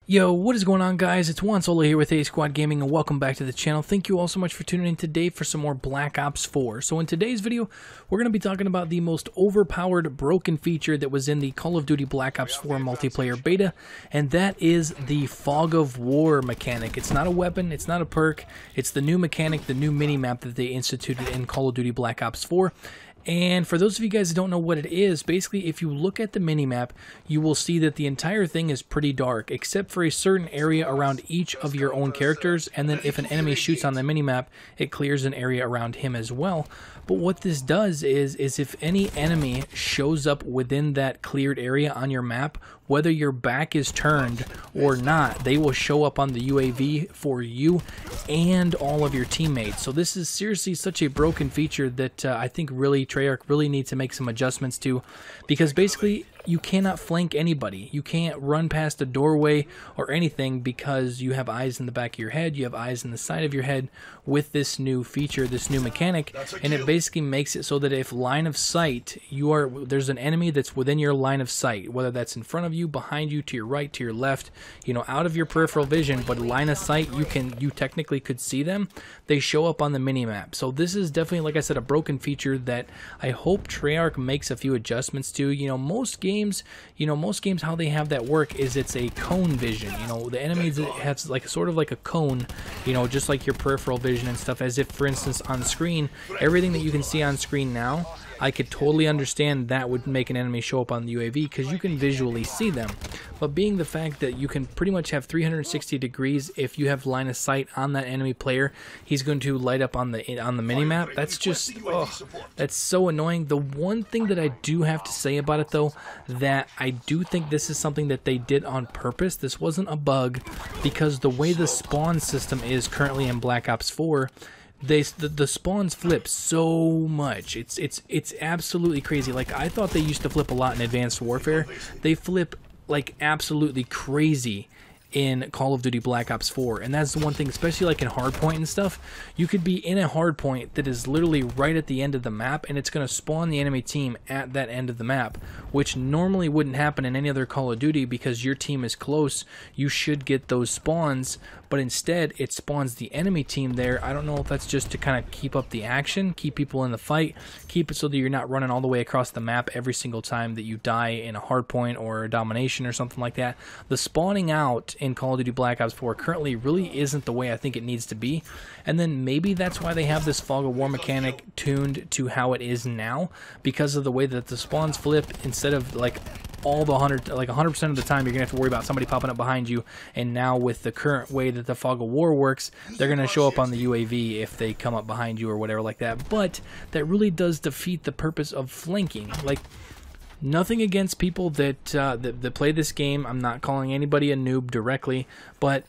Yo, what is going on, guys? It's Juan Solo here with ASQD Gaming, and welcome back to the channel. Thank you all so much for tuning in today for some more Black Ops 4. So in today's video, we're going to be talking about the most overpowered broken feature that was in the Call of Duty Black Ops 4 multiplayer beta, and that is the Fog of War mechanic. It's not a weapon, it's not a perk, it's the new mechanic, the new mini-map that they instituted in Call of Duty Black Ops 4. And for those of you guys that don't know what it is, basically if you look at the minimap, you will see that the entire thing is pretty dark, except for a certain area around each of your own characters, and then if an enemy shoots on the minimap, it clears an area around him as well. But what this does is if any enemy shows up within that cleared area on your map, whether your back is turned or not, they will show up on the UAV for you and all of your teammates. So this is seriously such a broken feature that I think really Treyarch really needs to make some adjustments to, because basically you cannot flank anybody. You can't run past a doorway or anything because you have eyes in the back of your head, you have eyes in the side of your head with this new feature, this new mechanic, and it basically makes it so that if line of sight, there's an enemy that's within your line of sight, whether that's in front of you, behind you, to your right, to your left, you know, out of your peripheral vision, but line of sight, you technically could see them, they show up on the minimap. So this is definitely, like I said, a broken feature that I hope Treyarch makes a few adjustments to. You know, most games, how they have that work is it's a cone vision. You know, the enemies has like sort of like a cone, you know, just like your peripheral vision and stuff, as if, for instance, on screen, everything that you can see on screen now, I could totally understand that would make an enemy show up on the UAV because you can visually see them. But being the fact that you can pretty much have 360 degrees, if you have line of sight on that enemy player, he's going to light up on the minimap. That's just, that's so annoying. The one thing that I do have to say about it, though, that I do think this is something that they did on purpose. This wasn't a bug, because the way the spawn system is currently in Black Ops 4, the spawns flip so much. It's absolutely crazy. Like, I thought they used to flip a lot in Advanced Warfare. They flip like absolutely crazy in Call of Duty Black Ops 4, and that's the one thing, especially like in hardpoint and stuff. You could be in a hardpoint that is literally right at the end of the map, and it's going to spawn the enemy team at that end of the map, which normally wouldn't happen in any other Call of Duty because your team is close. You should get those spawns, but instead it spawns the enemy team there. I don't know if that's just to kind of keep up the action, keep people in the fight, keep it so that you're not running all the way across the map every single time that you die in a hardpoint or a domination or something like that. The spawning out in Call of Duty Black Ops 4 currently really isn't the way I think it needs to be, and then maybe that's why they have this Fog of War mechanic tuned to how it is now, because of the way that the spawns flip. Instead of like all the 100% of the time you're gonna have to worry about somebody popping up behind you, and now with the current way that the Fog of War works, they're gonna show up on the UAV if they come up behind you or whatever like that. But that really does defeat the purpose of flanking. Like, nothing against people that play this game. I'm not calling anybody a noob directly, but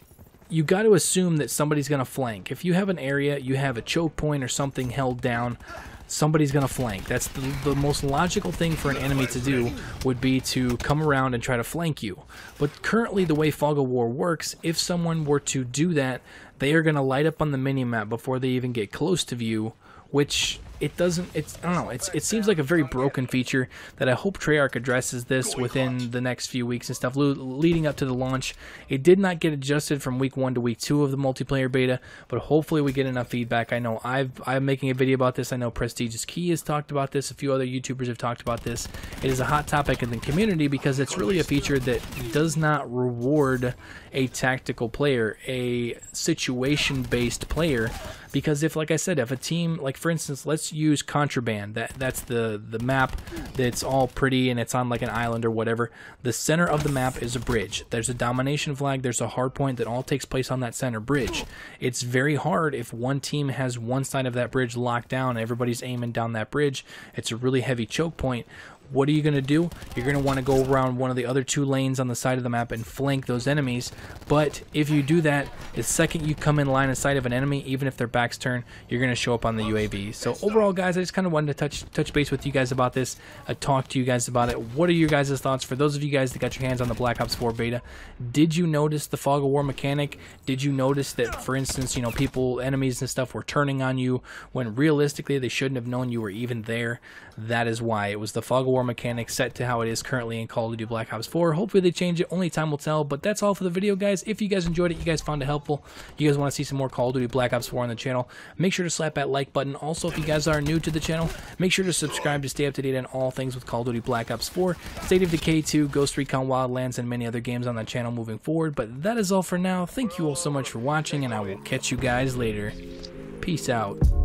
you got to assume that somebody's going to flank. If you have an area, you have a choke point or something held down, somebody's going to flank. That's the most logical thing for an enemy to do, would be to come around and try to flank you. But currently, the way Fog of War works, if someone were to do that, they are going to light up on the minimap before they even get close to you, which I don't know, it seems like a very broken feature that I hope Treyarch addresses this within the next few weeks and stuff, leading up to the launch. It did not get adjusted from week 1 to week 2 of the multiplayer beta, but hopefully we get enough feedback. I know I'm making a video about this. I know Prestigious Key has talked about this. A few other YouTubers have talked about this. It is a hot topic in the community because it's really a feature that does not reward a tactical player, a situation-based player. Because if, like I said, if a team, like for instance, let's use Contraband, that's the map that's all pretty and it's on like an island or whatever. The center of the map is a bridge. There's a domination flag, there's a hard point that all takes place on that center bridge. It's very hard if one team has one side of that bridge locked down and everybody's aiming down that bridge. It's a really heavy choke point. What are you going to do? You're going to want to go around one of the other 2 lanes on the side of the map and flank those enemies. But if you do that, the second you come in line of sight of an enemy, even if their back's turned, you're going to show up on the UAV. So overall, guys, I just kind of wanted to touch base with you guys about this, talk to you guys about it. What are your guys' thoughts? For those of you guys that got your hands on the Black Ops 4 beta, did you notice the Fog of War mechanic? Did you notice that, for instance, you know, enemies and stuff were turning on you when realistically they shouldn't have known you were even there? That is why. It was the Fog of War war mechanic set to how it is currently in Call of Duty Black Ops 4. Hopefully they change it, only time will tell, but that's all for the video, guys. If you guys enjoyed it, you guys found it helpful, you guys want to see some more Call of Duty Black Ops 4 on the channel, make sure to slap that like button. Also, if you guys are new to the channel, make sure to subscribe to stay up to date on all things with Call of Duty Black Ops 4, State of Decay 2, Ghost Recon Wildlands, and many other games on the channel moving forward. But that is all for now. Thank you all so much for watching, and I will catch you guys later. Peace out.